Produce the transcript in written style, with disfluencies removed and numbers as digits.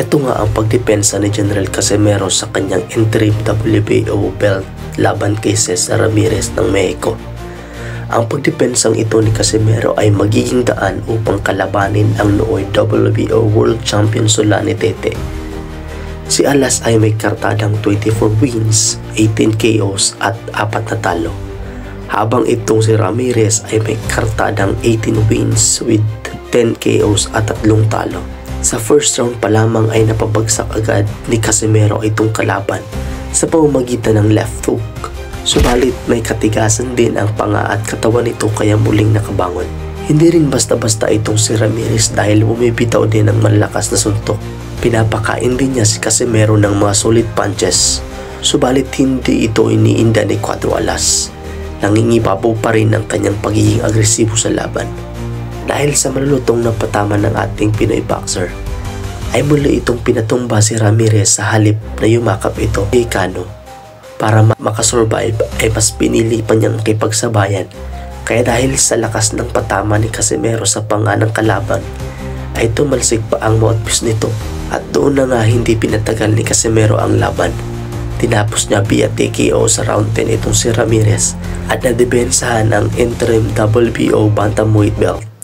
Ito nga ang pagdepensa ni General Casimero sa kanyang interim WBO belt laban kay Cesar Ramirez ng Mexico. Ang pagdepensang ito ni Casimero ay magiging daan upang kalabanin ang nooy WBO World Champion Solani Tete. Si Alas ay may kartadang 24 wins, 18 KOs at 4 na talo. Habang itong si Ramirez ay may kartadang 18 wins with 10 KOs at 3 talo. Sa first round pa lamang ay napabagsak agad ni Casimero itong kalaban sa pamamagitan ng left hook. Subalit may katigasan din ang panga at katawan nito kaya muling nakabangon. Hindi rin basta-basta itong si Ramirez dahil bumibitaw din ng malakas na suntok. Pinapakain din niya si Casimero ng mga solid punches. Subalit hindi ito iniinda ni Cuadro Alas. Nangingibabaw pa rin ang kanyang pagiging agresibo sa laban. Dahil sa malulutong na patama ng ating Pinoy boxer, ay muli itong pinatumba si Ramirez sa halip na yumakap ito kay Cano. Para makasurvive ay mas pinili pa niyang makipagsabayan. Kaya dahil sa lakas ng patama ni Casimero sa panga ng kalaban, ay tumalsik pa ang mouthpiece nito at doon na nga hindi pinatagal ni Casimero ang laban. Tinapos niya via TKO sa round 10 itong si Ramirez at nadebensahan ang interim WBO bantamweight belt.